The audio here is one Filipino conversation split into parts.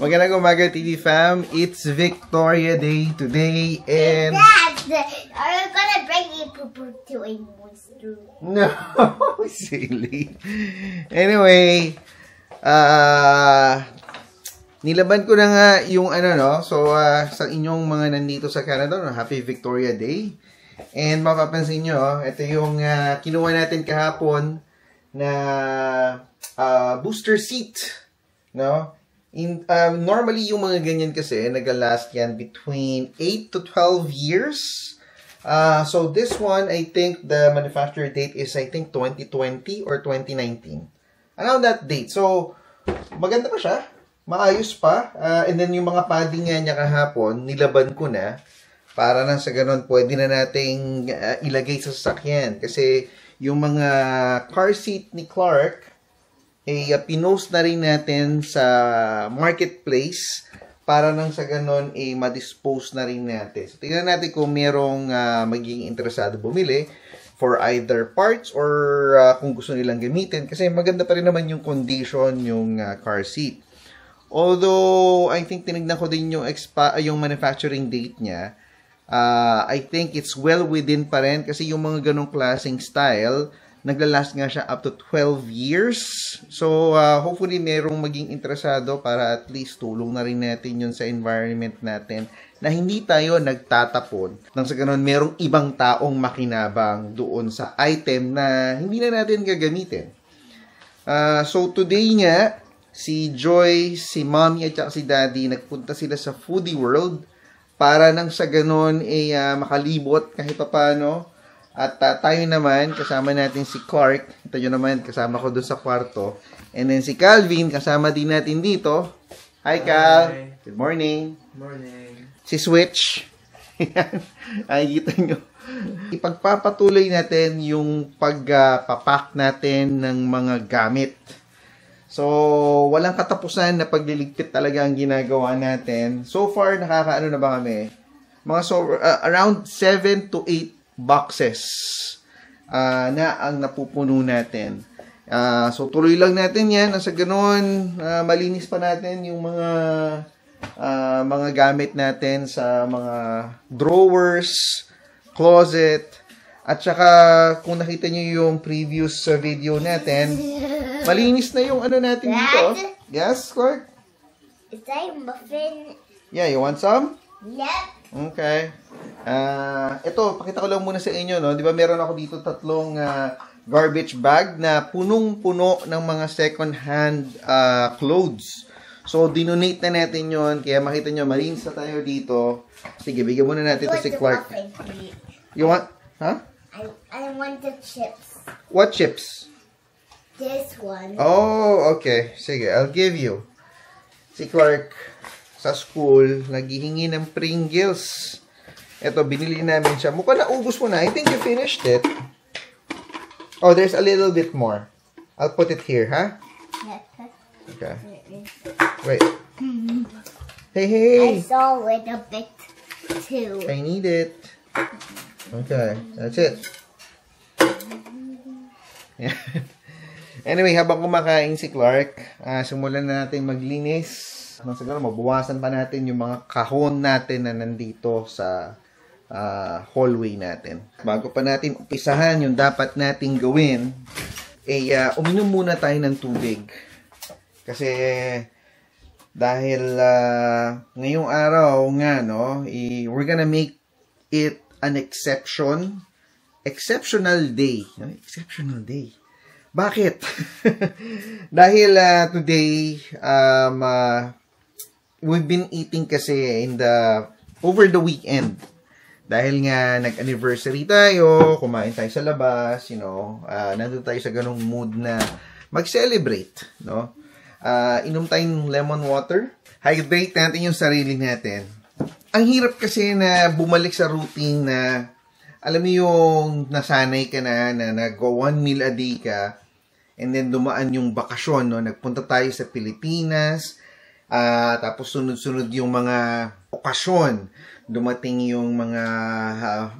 Magandang umaga, TV fam. It's Victoria Day today, and Dad, are you gonna bring me poo-poo to a monster? no, silly. Anyway, nilaban ko na nga yung ano, no? So, sa inyong mga nandito sa Canada, no? Happy Victoria Day. And mapapansin nyo, ito yung kinuha natin kahapon na booster seat, no? Normally, yung mga ganyan kasi, nag-last yan between 8 to 12 years. So, this one, I think the manufacturer date is, I think, 2020 or 2019. Around that date. So, maganda pa siya. Maayos pa. And then, yung mga padding niya kahapon, nilaban ko na. Para nang sa ganun, pwede na nating ilagay sa sasakyan. Kasi, yung mga car seat ni Clark, pinost na rin natin sa marketplace para nang sa ganon ma-dispose na rin natin. So, tingnan natin kung merong magiging interesado bumili for either parts or kung gusto nilang gamitin. Kasi maganda pa rin naman yung condition, yung car seat. Although, I think tinignan ko din yung manufacturing date niya. I think it's well within pa rin kasi yung mga ganong klaseng style, naglalast nga siya up to 12 years. So, hopefully, merong maging interesado para at least tulong na rin natin yun sa environment natin na hindi tayo nagtatapon. Nang sa ganun, merong ibang taong makinabang doon sa item na hindi na natin gagamitin. So, today nga, si Joy, si Mommy at si Daddy, nagpunta sila sa Foodie World para nang sa ganun makalibot kahit paano. At tayo naman, kasama natin si Clark. Ito yun naman, kasama ko doon sa kwarto. And then si Calvin, kasama din natin dito. Hi, Cal. Hi. Good morning. Morning. Si Switch. Ay, kita nyo. Ipagpapatuloy natin yung pagpapak natin ng mga gamit. So, walang katapusan na pagliligpit talaga ang ginagawa natin. So far, nakakaano na ba kami? Around 7 to 8 boxes na ang napupuno natin. So, tuloy lang natin yan. Sa ganoon, malinis pa natin yung mga gamit natin sa mga drawers, closet, at saka kung nakita nyo yung previous video natin, malinis na yung ano natin dito. Yes, Clark? Is that a muffin? Yeah, you want some? Yep. Okay. Ito, pakita ko lang muna sa inyo, no? Di ba meron ako dito 3 garbage bag na punong-puno ng mga second-hand clothes. So, dinonate na natin yon. Kaya makita nyo, malinis na tayo dito. Sige, bigyan muna natin ito si Clark. You want? Huh? I want the chips. What chips? This one. Oh, okay. Sige, I'll give you. Si Clark, sa school, naghihingi ng Pringles. Ito, binili namin siya. Mukhang naubos mo na. I think you finished it. Oh, there's a little bit more. I'll put it here, huh? Okay. Wait. Hey, hey. I saw a little bit too. I need it. Okay, that's it. Anyway, habang kumakain si Clark, simulan na natin maglinis. Siguro, mabawasan pa natin yung mga kahon natin na nandito sa hallway natin. Bago pa natin umpisahan yung dapat nating gawin, uminom muna tayo ng tubig. Kasi, dahil ngayong araw nga, no, we're gonna make it an exceptional day. Exceptional day. Bakit? Dahil today, we've been eating kasi over the weekend. Dahil nga nag-anniversary tayo, kumain tayo sa labas, nandun tayo sa ganong mood na mag-celebrate, no? Inom tayong lemon water. Hydrate natin yung sarili natin. Ang hirap kasi na bumalik sa routine na, alam mo yung nasanay ka na nag-1 meal a day ka, and then dumaan yung bakasyon, no? Nagpunta tayo sa Pilipinas, tapos sunod-sunod yung mga okasyon. Dumating yung mga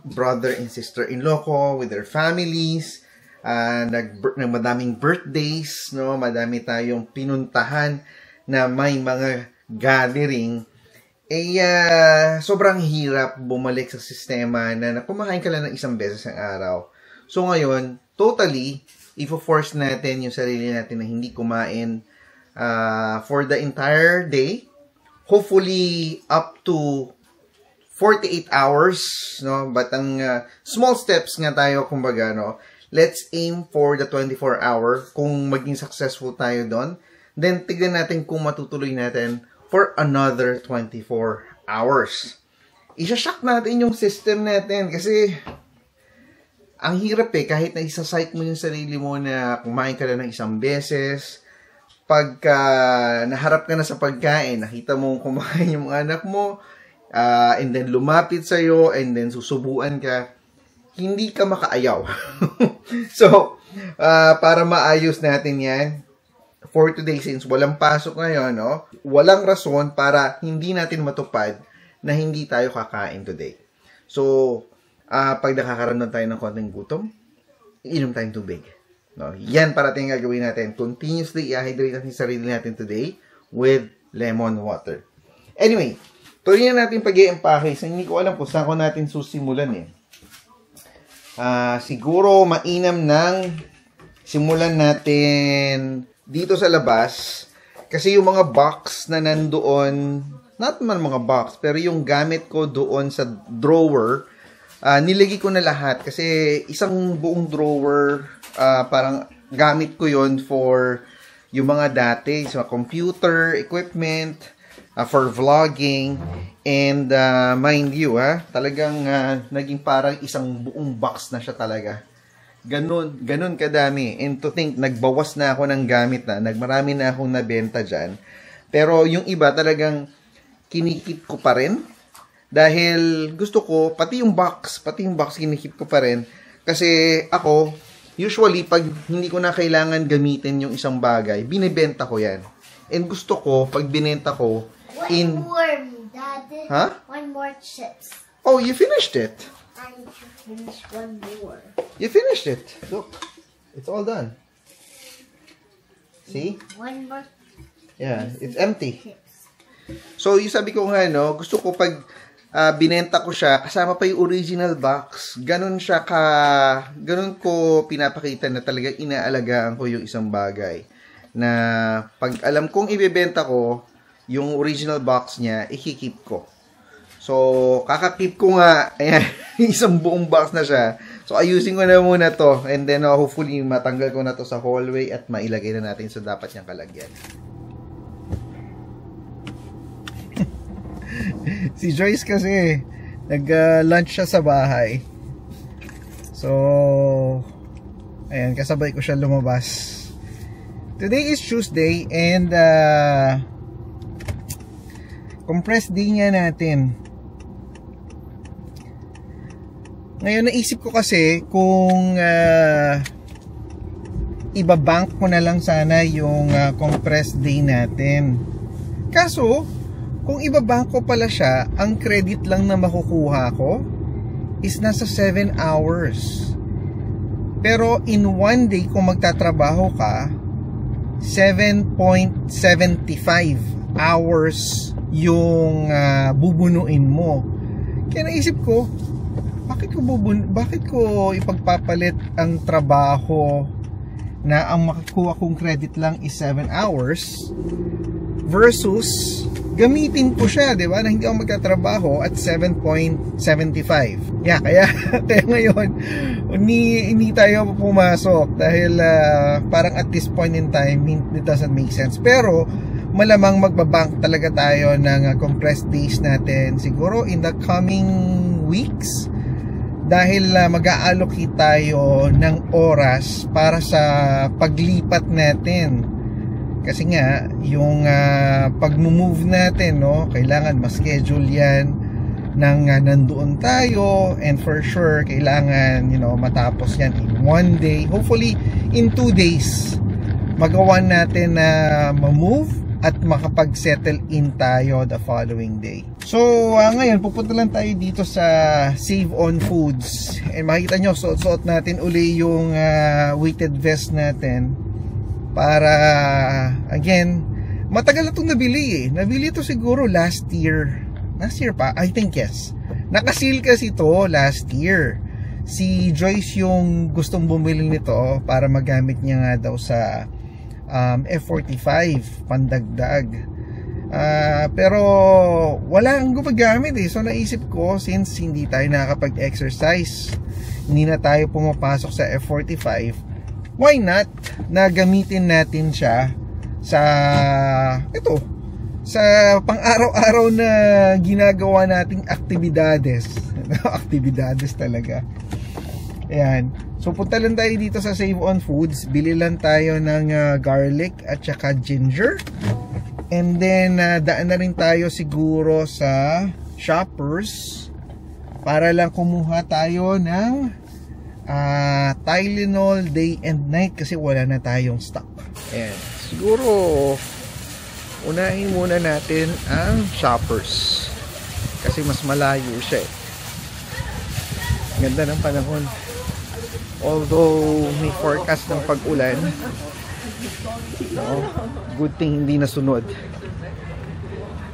brother and sister-in-law ko with their families. Madaming birthdays, no? Madami tayong pinuntahan na may mga gathering, sobrang hirap bumalik sa sistema na kumakain ka lang ng isang beses ang araw. So ngayon, totally, ifo-force natin yung sarili natin na hindi kumain for the entire day. Hopefully, up to 48 hours, no? But ang small steps nga tayo, kumbaga, no? Let's aim for the 24-hour. Kung maging successful tayo doon, then tignan natin kung matutuloy natin for another 24 hours. Isa-shock natin yung system natin kasi ang hirap kahit na isa-psych mo yung sarili mo na kumain ka lang ng isang beses, pagka naharap ka na sa pagkain, nakita mo kumain yung anak mo, and then lumapit sa'yo, and then susubuan ka, hindi ka makaayaw. So, para maayos natin yan, for today, since walang pasok ngayon, no, walang rason para hindi natin matupad na hindi tayo kakain today. So, pag nakakaramdam tayo ng konting gutom, inom tayong tubig. No, yan parating gagawin natin. Continuously i-hydrate natin sarili natin today with lemon water. Anyway, tuloy na natin pag-i-empake. So, hindi ko alam kung saan ko natin susimulan siguro mainam nang simulan natin dito sa labas. Kasi yung mga box na nandoon, not man mga box, pero yung gamit ko doon sa drawer, nilagay ko na lahat. Kasi isang buong drawer, parang gamit ko yon for yung mga dati, sa computer, equipment, for vlogging, and mind you, talagang naging parang isang buong box na siya talaga. Ganun kadami. And to think, nagbawas na ako ng gamit nagmarami na akong nabenta dyan. Pero yung iba talagang kinikip ko pa rin. Dahil gusto ko, pati yung box kinikip ko pa rin. Kasi ako, usually, pag hindi ko na kailangan gamitin yung isang bagay, binibenta ko yan. And gusto ko, pag binenta ko, One more, Dad. Huh? One more chips. Oh, you finished it. I need to finish one more. You finished it. Look, it's all done. See? One more. Yeah, it's empty. Chips. So, yung sabi ko nga, no, gusto ko pag binenta ko siya, kasama pa yung original box. Ganun ko pinapakita na talaga inaalagaan ko yung isang bagay. Na pag alam kong ibebenta ko, yung original box niya, ikikip ko. So, kakakip ko nga, ayan, isang buong box na siya. So, ayusin ko na muna to. And then, hopefully, matanggal ko na to sa hallway at mailagay na natin sa dapat niyang kalagyan. Si Joyce kasi, nag-lunch siya sa bahay. So, ayan, kasabay ko siya lumabas. Today is Tuesday and compressed day nga natin. Ngayon naisip ko kasi kung ibabank ko na lang sana yung compressed day natin. Kaso, kung ibabank ko pala siya, ang credit lang na makukuha ko is nasa 7 hours. Pero in one day, kung magtatrabaho ka, 7.75 hours yung bubunuin mo. Kaya naisip ko, bakit ko ipagpapalit ang trabaho na ang makukuha kong credit lang is 7 hours versus gamitin ko siya, di ba? Na hindi ako magtatrabaho at 7.75. Yeah, kaya ngayon hindi tayo pumasok dahil parang at this point in time it doesn't make sense. Pero malamang magbabank talaga tayo ng compressed days natin siguro in the coming weeks dahil mag-a-allocate tayo ng oras para sa paglipat natin. Kasi nga, yung pag-move natin, no, kailangan ma-schedule yan nang nandoon tayo, and for sure, kailangan, matapos yan in one day. Hopefully, in 2 days, magawa natin na ma-move at makapag-settle in tayo the following day. So, ngayon, pupunta lang tayo dito sa Save on Foods. And makikita nyo, suot natin uli yung weighted vest natin para again Matagal na itong nabili eh. Nabili ito siguro last year. Last year pa? I think yes. Nakasil kasi ito last year. Si Joyce yung gustong bumili nito para magamit niya nga daw sa F45 pandagdag. Pero wala ang gumagamit eh. So naisip ko, since hindi tayo nakakapag-exercise, hindi na tayo pumapasok sa F45, why not na gamitin natin siya sa sa pang-araw-araw na ginagawa nating aktibidades. Aktibidades talaga. Ayan. So punta lang tayo dito sa Save on Foods. Bili lang tayo ng garlic at saka ginger. And then daan na rin tayo siguro sa Shoppers para lang kumuha tayo ng Tylenol day and night kasi wala na tayong stock. Ayan. Siguro unahin muna natin ang Shoppers kasi mas malayo siya eh. Ganda ng panahon, although may forecast ng pag-ulan, no? Good thing hindi nasunod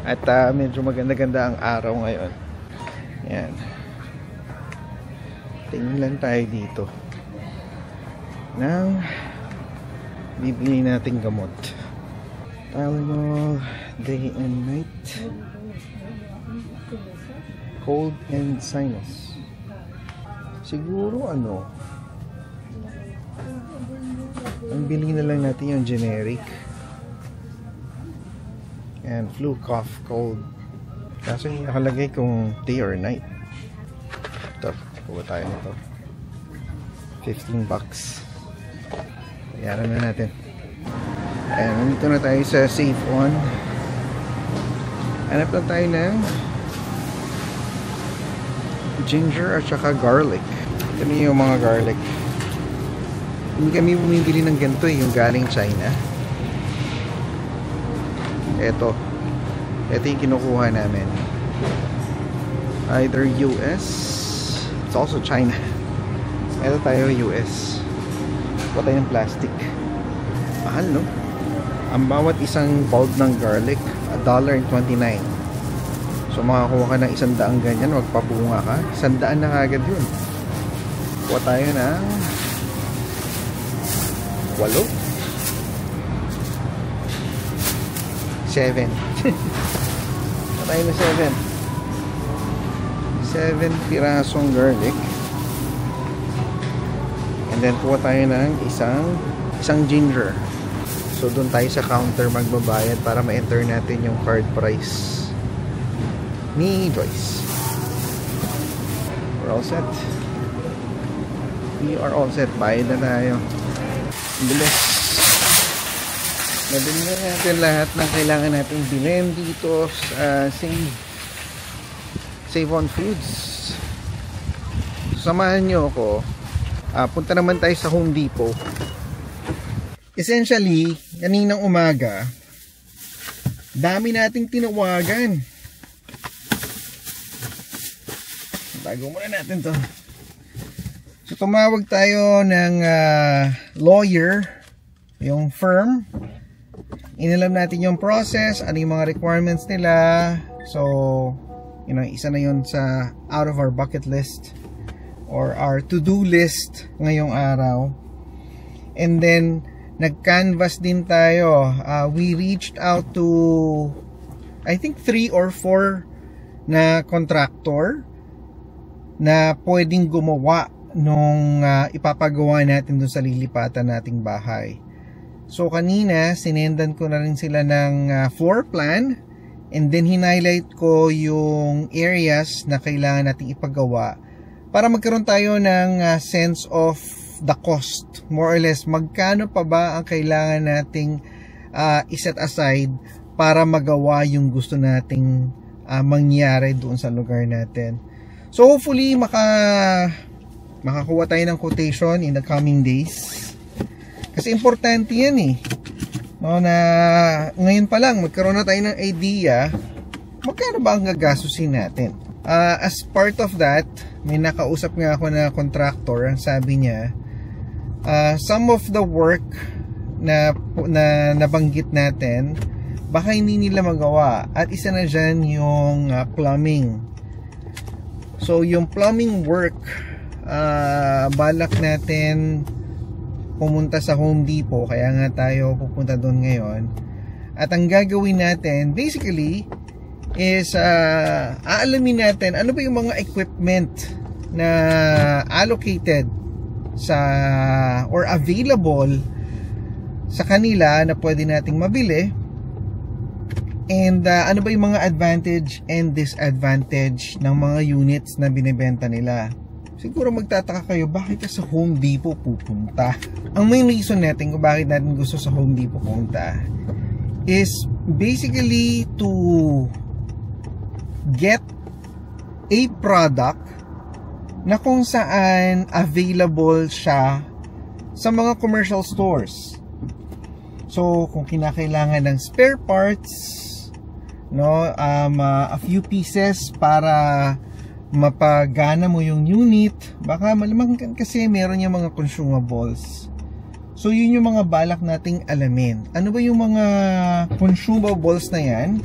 at medyo maganda-ganda ang araw ngayon. Yan, tingin lang tayo dito ng bibili nating gamot. Tylenol day and night, cold and sinus. Siguro ang bili na lang natin yung generic and flu, cough, cold. Kaso yung nakalagay kung day or night. Ito, kuha tayo nito, $15. Bayaran na natin. Ayan, nandito na tayo sa Save On. Hanap na tayo ng ginger at saka garlic. Ito yung mga garlic. Hindi kami bumibili ng ganito eh, yung galing China. Ito yung kinukuha namin. Either US, it's also China. Ito tayo US. Ito tayo ng plastic. Mahal, no? Ang bawat isang bulb ng garlic, $1.29. So makakuha ka ng 100 ganyan, magpabunga ka, 100 na kagad yun. Kuha tayo ng 8, 7. Kuha tayo ng 7 pirasong garlic. And then kuha tayo ng isang ginger. So doon tayo sa counter magbabayad para ma-enter natin yung card price ni Joyce. We're all set. We are all set. Bayad na tayo. Bilis. Nabili na natin lahat ng kailangan natin bilhin dito sa Save on Foods. Samahan nyo ako. Punta naman tayo sa Home Depot. Essentially, kaninang umaga, dami nating tinawagan. Tago muna natin to. So tumawag tayo ng lawyer, yung firm. Inalam natin yung process, ano yung mga requirements nila. So, isa na yun sa out of our bucket list or our to-do list ngayong araw. And then nag-canvas din tayo. We reached out to I think 3 or 4 na contractor na pwedeng gumawa nung ipapagawa natin dun sa lilipatan nating bahay. So kanina sinendan ko na rin sila ng floor plan, and then hinighlight ko yung areas na kailangan nating ipagawa para magkaroon tayo ng sense of the cost, more or less magkano pa ba ang kailangan nating iset aside para magawa yung gusto nating mangyari doon sa lugar natin. So hopefully makakuha tayo ng quotation in the coming days. Kasi importante yan eh. No, na ngayon pa lang magkaroon na tayo ng idea magkano ba ang gagastusin natin. As part of that, may nakausap nga ako na contractor. Ang sabi niya, some of the work na nabanggit natin baka hindi nila magawa. At isa na dyan yung plumbing. So yung plumbing work, balak natin pumunta sa Home Depot, kaya nga tayo pupunta doon ngayon. At ang gagawin natin basically is aalamin natin ano ba yung mga equipment na allocated sa or available sa kanila na pwede nating mabili, and ano ba yung mga advantage and disadvantage ng mga units na binibenta nila. Siguro magtataka kayo, bakit ka sa Home Depot pupunta? Ang main reason natin kung bakit natin gusto sa Home Depot pumunta is basically to get a product na kung saan available siya sa mga commercial stores. So kung kinakailangan ng spare parts, no, a few pieces para mapagana mo yung unit, baka malamang kasi meron yung mga consumables. So yun yung mga balak nating alamin. Ano ba yung mga consumables na yan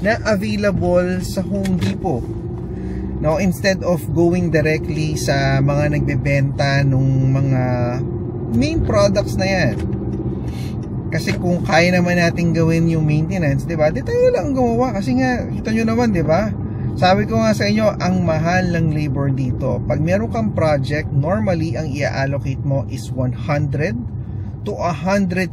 na available sa Home Depot? No, instead of going directly sa mga nagbebenta nung mga main products na yan. Kasi kung kaya naman natin gawin yung maintenance, 'di ba? Di tayo lang gumawa kasi nga kita nyo naman, 'di ba? Sabi ko nga sa inyo, ang mahal ng labor dito. Pag meron kang project, normally ang i-allocate mo is 100 to 150%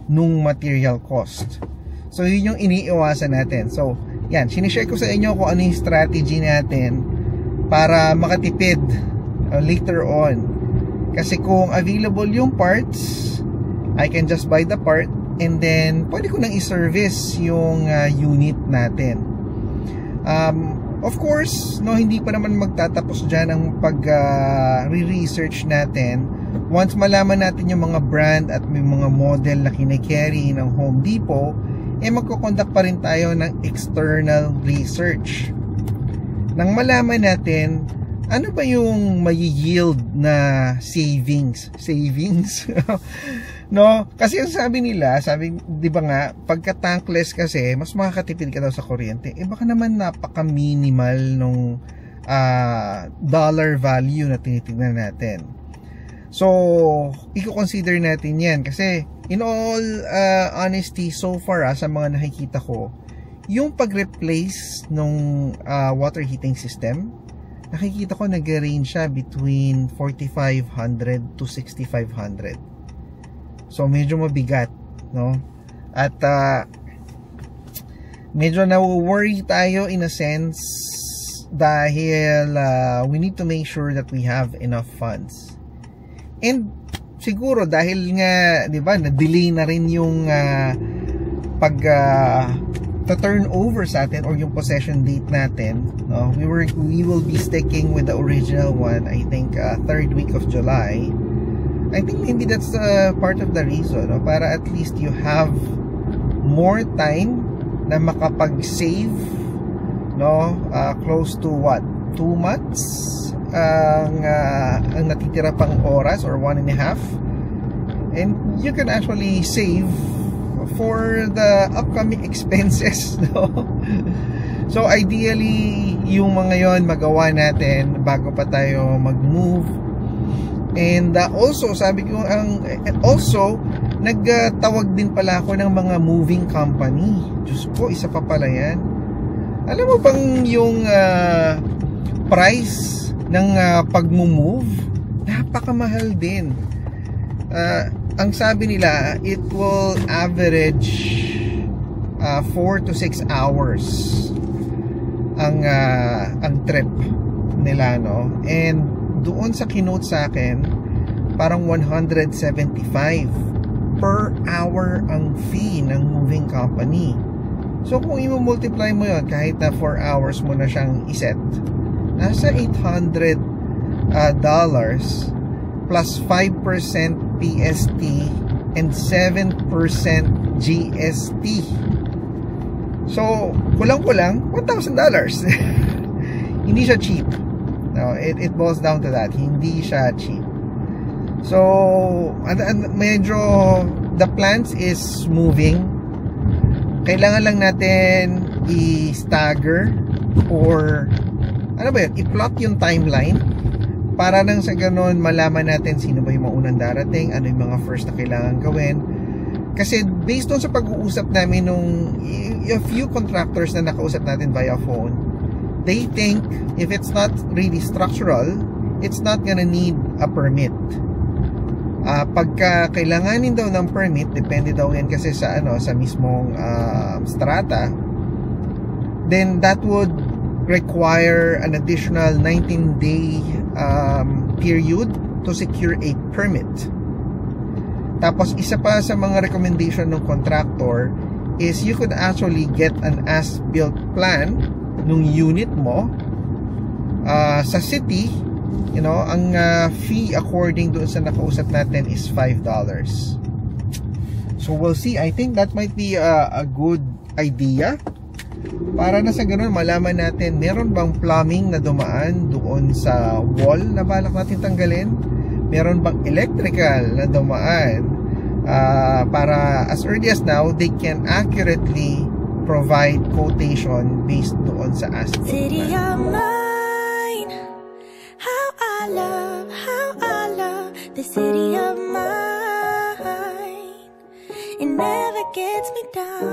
nung material cost. So yun yung iniiwasan natin. So yan, sinishare ko sa inyo kung ano yung strategy natin para makatipid later on. Kasi kung available yung parts, I can just buy the part and then pwede ko nang i-service yung unit natin. Of course, no, hindi pa naman magtatapos dyan ang pag-re-research natin. Once malaman natin yung mga brand at may mga model na kine-carry ng Home Depot, magko-conduct pa rin tayo ng external research. Nang malaman natin ano ba yung may-yield na savings? No, kasi ang sabi nila, di ba nga, pagka tankless kasi, mas makakatipid ka daw sa kuryente. Baka naman napaka-minimal nung dollar value na tinitignan natin. So, i-consider natin yan. Kasi, in all honesty, so far, sa mga nakikita ko, yung pag-replace nung water heating system, nakikita ko nag-range siya between 4,500 to 6,500. So medyo mabigat, no? At medyo na-worry tayo in a sense dahil we need to make sure that we have enough funds. And siguro dahil nga, 'di ba, na-delay na rin yung turn over sa atin or yung possession date natin, no? We will be sticking with the original one, I think 3rd week of July. I think maybe that's part of the reason, no? Para at least you have more time na makapag-save, no? Close to what? 2 months ang natitira pang oras or 1.5, and you can actually save for the upcoming expenses, no? So ideally yung mga yon magawa natin bago pa tayo mag-move. And also sabi ko nagtawag din pala ako ng mga moving company. Diyos ko, isa pa pala yan. Alam mo bang yung price ng pag-move, napakamahal din. Ang sabi nila, it will average 4 to 6 hours ang trip nila, no? And doon sa kinote sa akin, parang 175 per hour ang fee ng moving company. So kung i-multiply mo yon, kahit na 4 hours mo na siyang iset, nasa $800 plus 5% PST and 7% GST. So kulang-kulang $1,000. Hindi siya cheap. No, it boils down to that. Hindi siya cheap. So, medyo the plants is moving. kailangan lang natin i-stagger or ano ba yun, i-plot yung timeline para nang sa ganun malaman natin sino ba yung maunang darating, ano yung mga first na kailangan gawin. Kasi based on sa pag-uusap namin nung a few contractors na nakausap natin via phone, they think if it's not really structural, it's not gonna need a permit. Pagka kailanganin daw ng permit, depende daw yan kasi sa sa mismong strata, then that would require an additional 19-day period to secure a permit. Tapos isa pa sa mga recommendation ng contractor is you could actually get an as-built plan nung unit mo sa city. You know, ang fee according doon sa nakausap natin is $5. So we'll see. I think that might be a good idea. Para na sa ganun malaman natin meron bang plumbing na dumaan doon sa wall na balak natin tanggalin, meron bang electrical na dumaan, para as early as now they can accurately provide quotation based doon sa asking. City of mine, how I love the city of mine. It never gets me down.